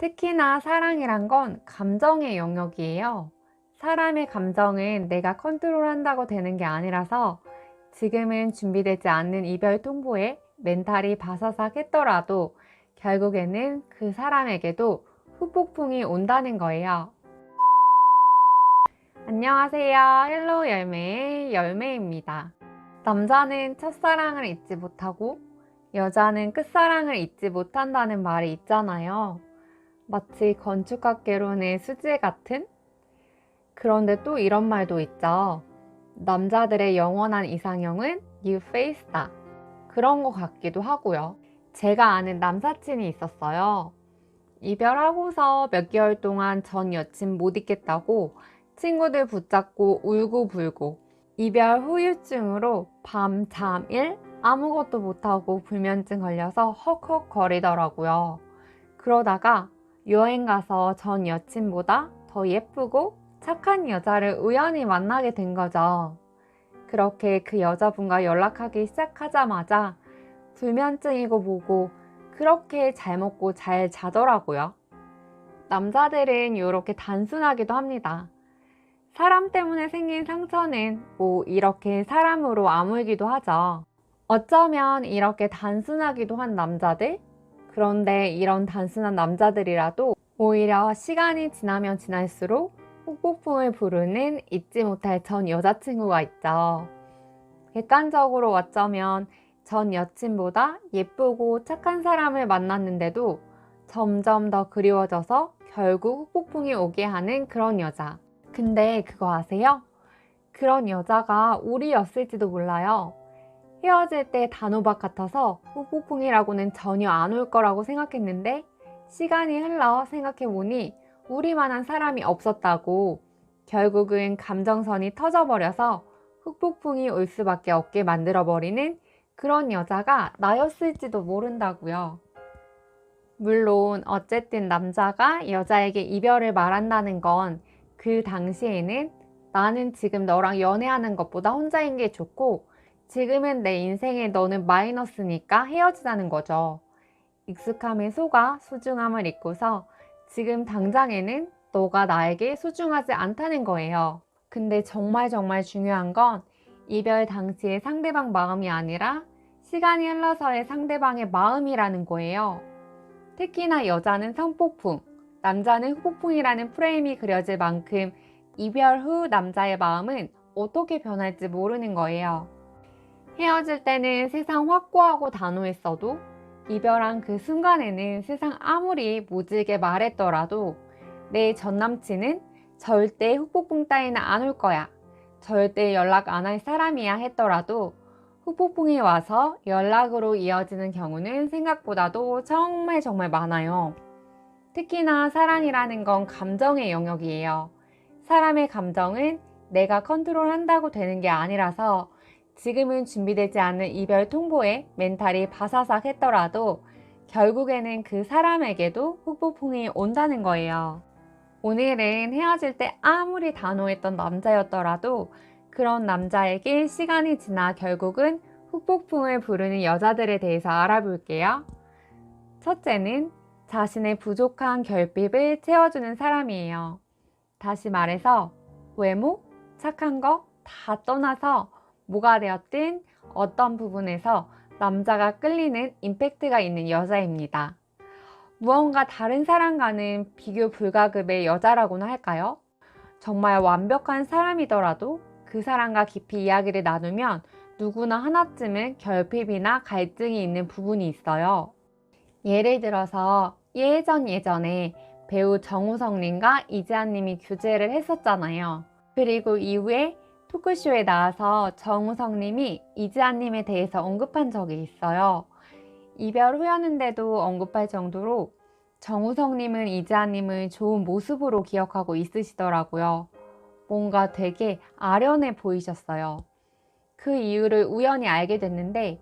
특히나 사랑이란 건 감정의 영역이에요. 사람의 감정은 내가 컨트롤한다고 되는 게 아니라서 지금은 준비되지 않는 이별 통보에 멘탈이 바사삭 했더라도 결국에는 그 사람에게도 후폭풍이 온다는 거예요. 안녕하세요. 헬로우 열매의 열매입니다. 남자는 첫사랑을 잊지 못하고 여자는 끝사랑을 잊지 못한다는 말이 있잖아요. 마치 건축학개론의 수지 같은? 그런데 또 이런 말도 있죠. 남자들의 영원한 이상형은 new face다. 그런 것 같기도 하고요. 제가 아는 남사친이 있었어요. 이별하고서 몇 개월 동안 전 여친 못 있겠다고 친구들 붙잡고 울고불고 이별 후유증으로 밤, 잠, 일 아무것도 못하고 불면증 걸려서 헉헉거리더라고요. 그러다가 여행 가서 전 여친보다 더 예쁘고 착한 여자를 우연히 만나게 된 거죠. 그렇게 그 여자분과 연락하기 시작하자마자 불면증이고 뭐고 그렇게 잘 먹고 잘 자더라고요. 남자들은 이렇게 단순하기도 합니다. 사람 때문에 생긴 상처는 뭐 이렇게 사람으로 아물기도 하죠. 어쩌면 이렇게 단순하기도 한 남자들? 그런데 이런 단순한 남자들이라도 오히려 시간이 지나면 지날수록 후폭풍을 부르는 잊지 못할 전 여자친구가 있죠. 객관적으로 어쩌면 전 여친보다 예쁘고 착한 사람을 만났는데도 점점 더 그리워져서 결국 후폭풍이 오게 하는 그런 여자. 근데 그거 아세요? 그런 여자가 우리였을지도 몰라요. 헤어질 때 단호박 같아서 후폭풍이라고는 전혀 안 올 거라고 생각했는데 시간이 흘러 생각해보니 우리만한 사람이 없었다고 결국은 감정선이 터져버려서 후폭풍이 올 수밖에 없게 만들어버리는 그런 여자가 나였을지도 모른다고요. 물론 어쨌든 남자가 여자에게 이별을 말한다는 건 그 당시에는 나는 지금 너랑 연애하는 것보다 혼자인 게 좋고 지금은 내 인생에 너는 마이너스니까 헤어지자는 거죠. 익숙함에 속아 소중함을 잊고서 지금 당장에는 너가 나에게 소중하지 않다는 거예요. 근데 정말 중요한 건 이별 당시의 상대방 마음이 아니라 시간이 흘러서의 상대방의 마음이라는 거예요. 특히나 여자는 성폭풍, 남자는 후폭풍이라는 프레임이 그려질 만큼 이별 후 남자의 마음은 어떻게 변할지 모르는 거예요. 헤어질 때는 세상 확고하고 단호했어도 이별한 그 순간에는 세상 아무리 모질게 말했더라도 내 전남친은 절대 후폭풍 따위는 안 올 거야. 절대 연락 안 할 사람이야 했더라도 후폭풍이 와서 연락으로 이어지는 경우는 생각보다도 정말 많아요. 특히나 사랑이라는 건 감정의 영역이에요. 사람의 감정은 내가 컨트롤한다고 되는 게 아니라서 지금은 준비되지 않은 이별 통보에 멘탈이 바사삭 했더라도 결국에는 그 사람에게도 후폭풍이 온다는 거예요. 오늘은 헤어질 때 아무리 단호했던 남자였더라도 그런 남자에게 시간이 지나 결국은 후폭풍을 부르는 여자들에 대해서 알아볼게요. 첫째는 자신의 부족한 결핍을 채워주는 사람이에요. 다시 말해서 외모, 착한 거 다 떠나서 뭐가 되었든 어떤 부분에서 남자가 끌리는 임팩트가 있는 여자입니다. 무언가 다른 사람과는 비교 불가급의 여자라고나 할까요? 정말 완벽한 사람이더라도 그 사람과 깊이 이야기를 나누면 누구나 하나쯤은 결핍이나 갈증이 있는 부분이 있어요. 예를 들어서 예전에 배우 정우성님과 이지아님이 교제를 했었잖아요. 그리고 이후에 토크쇼에 나와서 정우성님이 이지아님에 대해서 언급한 적이 있어요. 이별 후였는데도 언급할 정도로 정우성님은 이지아님을 좋은 모습으로 기억하고 있으시더라고요. 뭔가 되게 아련해 보이셨어요. 그 이유를 우연히 알게 됐는데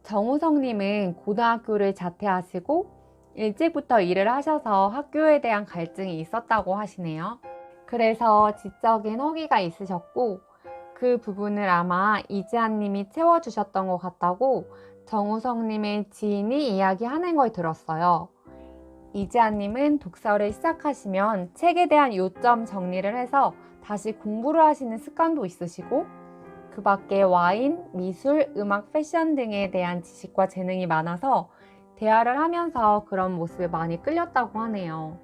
정우성님은 고등학교를 자퇴하시고 일찍부터 일을 하셔서 학교에 대한 갈증이 있었다고 하시네요. 그래서 지적인 허기가 있으셨고 그 부분을 아마 이지아님이 채워주셨던 것 같다고 정우성님의 지인이 이야기하는 걸 들었어요. 이지아님은 독서를 시작하시면 책에 대한 요점 정리를 해서 다시 공부를 하시는 습관도 있으시고, 그 밖에 와인, 미술, 음악, 패션 등에 대한 지식과 재능이 많아서 대화를 하면서 그런 모습에 많이 끌렸다고 하네요.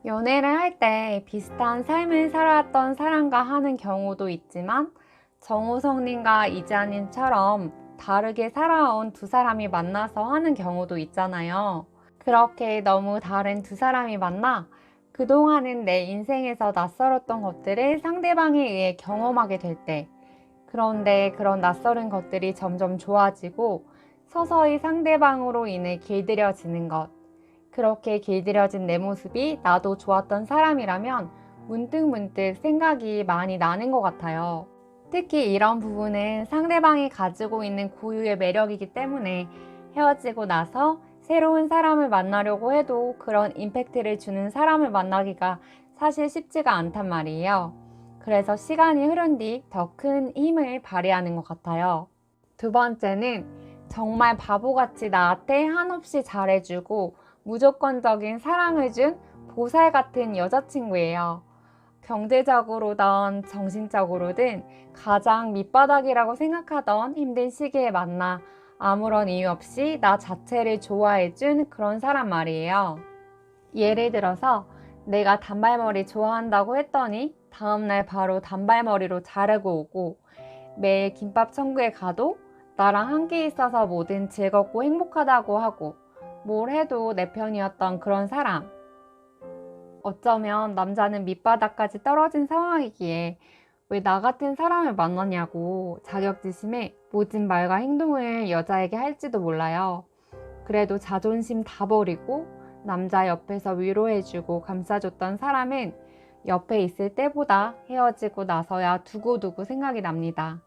연애를 할 때 비슷한 삶을 살아왔던 사람과 하는 경우도 있지만, 정우성님과 이지아님처럼 다르게 살아온 두 사람이 만나서 하는 경우도 있잖아요. 그렇게 너무 다른 두 사람이 만나 그동안은 내 인생에서 낯설었던 것들을 상대방에 의해 경험하게 될 때, 그런데 그런 낯설은 것들이 점점 좋아지고 서서히 상대방으로 인해 길들여지는 것, 그렇게 길들여진 내 모습이 나도 좋았던 사람이라면 문득문득 생각이 많이 나는 것 같아요. 특히 이런 부분은 상대방이 가지고 있는 고유의 매력이기 때문에 헤어지고 나서 새로운 사람을 만나려고 해도 그런 임팩트를 주는 사람을 만나기가 사실 쉽지가 않단 말이에요. 그래서 시간이 흐른 뒤 더 큰 힘을 발휘하는 것 같아요. 두 번째는 정말 바보같이 나한테 한없이 잘해주고 무조건적인 사랑을 준 보살 같은 여자친구예요. 경제적으로든 정신적으로든 가장 밑바닥이라고 생각하던 힘든 시기에 만나 아무런 이유 없이 나 자체를 좋아해준 그런 사람 말이에요. 예를 들어서 내가 단발머리 좋아한다고 했더니 다음날 바로 단발머리로 자르고 오고, 매일 김밥 천국에 가도 나랑 함께 있어서 뭐든 즐겁고 행복하다고 하고, 뭘 해도 내 편이었던 그런 사람. 어쩌면 남자는 밑바닥까지 떨어진 상황이기에 왜 나 같은 사람을 만나냐고 자격지심에 모진 말과 행동을 여자에게 할지도 몰라요. 그래도 자존심 다 버리고 남자 옆에서 위로해주고 감싸줬던 사람은 옆에 있을 때보다 헤어지고 나서야 두고두고 생각이 납니다.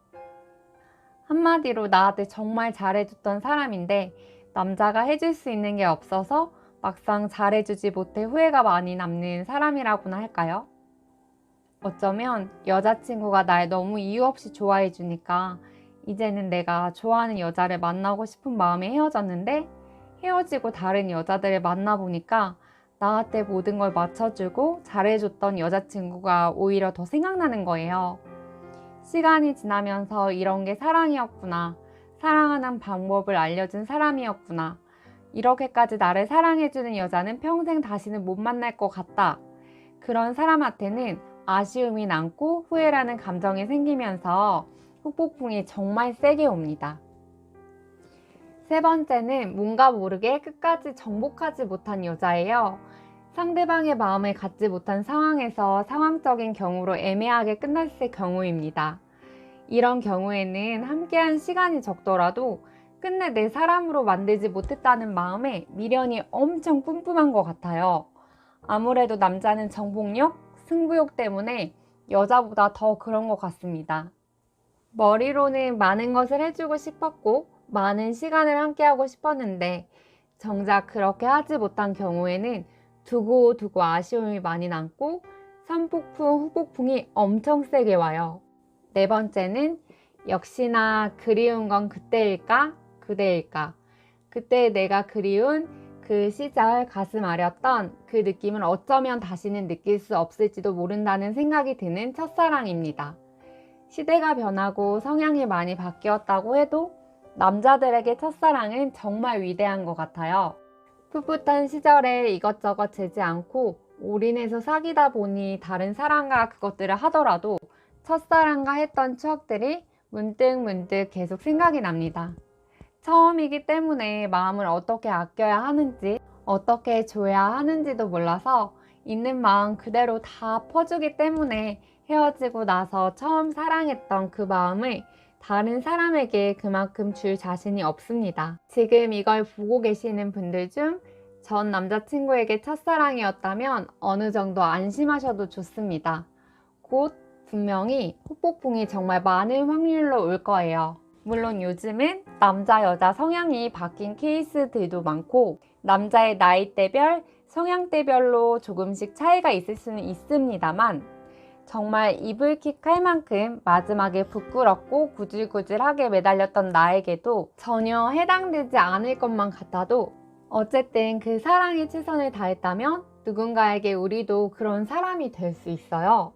한마디로 나한테 정말 잘해줬던 사람인데 남자가 해줄 수 있는 게 없어서 막상 잘해주지 못해 후회가 많이 남는 사람이라고나 할까요? 어쩌면 여자친구가 날 너무 이유 없이 좋아해주니까 이제는 내가 좋아하는 여자를 만나고 싶은 마음에 헤어졌는데, 헤어지고 다른 여자들을 만나보니까 나한테 모든 걸 맞춰주고 잘해줬던 여자친구가 오히려 더 생각나는 거예요. 시간이 지나면서 이런 게 사랑이었구나, 사랑하는 방법을 알려준 사람이었구나, 이렇게까지 나를 사랑해주는 여자는 평생 다시는 못 만날 것 같다, 그런 사람한테는 아쉬움이 남고 후회라는 감정이 생기면서 후폭풍이 정말 세게 옵니다. 세 번째는 뭔가 모르게 끝까지 정복하지 못한 여자예요. 상대방의 마음을 갖지 못한 상황에서 상황적인 경우로 애매하게 끝났을 경우입니다. 이런 경우에는 함께한 시간이 적더라도 끝내 내 사람으로 만들지 못했다는 마음에 미련이 엄청 뿜뿜한 것 같아요. 아무래도 남자는 정복욕, 승부욕 때문에 여자보다 더 그런 것 같습니다. 머리로는 많은 것을 해주고 싶었고 많은 시간을 함께하고 싶었는데 정작 그렇게 하지 못한 경우에는 두고두고 아쉬움이 많이 남고 선폭풍, 후폭풍이 엄청 세게 와요. 네 번째는 역시나 그리운 건 그때일까? 그대일까? 그때 내가 그리운 그 시절 가슴 아렸던 그 느낌을 어쩌면 다시는 느낄 수 없을지도 모른다는 생각이 드는 첫사랑입니다. 시대가 변하고 성향이 많이 바뀌었다고 해도 남자들에게 첫사랑은 정말 위대한 것 같아요. 풋풋한 시절에 이것저것 재지 않고 올인해서 사귀다 보니 다른 사람과 그것들을 하더라도 첫사랑과 했던 추억들이 문득문득 계속 생각이 납니다. 처음이기 때문에 마음을 어떻게 아껴야 하는지, 어떻게 줘야 하는지도 몰라서 있는 마음 그대로 다 퍼주기 때문에 헤어지고 나서 처음 사랑했던 그 마음을 다른 사람에게 그만큼 줄 자신이 없습니다. 지금 이걸 보고 계시는 분들 중 전 남자친구에게 첫사랑이었다면 어느 정도 안심하셔도 좋습니다. 곧 분명히 후폭풍이 정말 많은 확률로 올 거예요. 물론 요즘은 남자 여자 성향이 바뀐 케이스들도 많고 남자의 나이대별, 성향대별로 조금씩 차이가 있을 수는 있습니다만 정말 이불킥 할 만큼 마지막에 부끄럽고 구질구질하게 매달렸던 나에게도 전혀 해당되지 않을 것만 같아도 어쨌든 그 사랑에 최선을 다했다면 누군가에게 우리도 그런 사람이 될 수 있어요.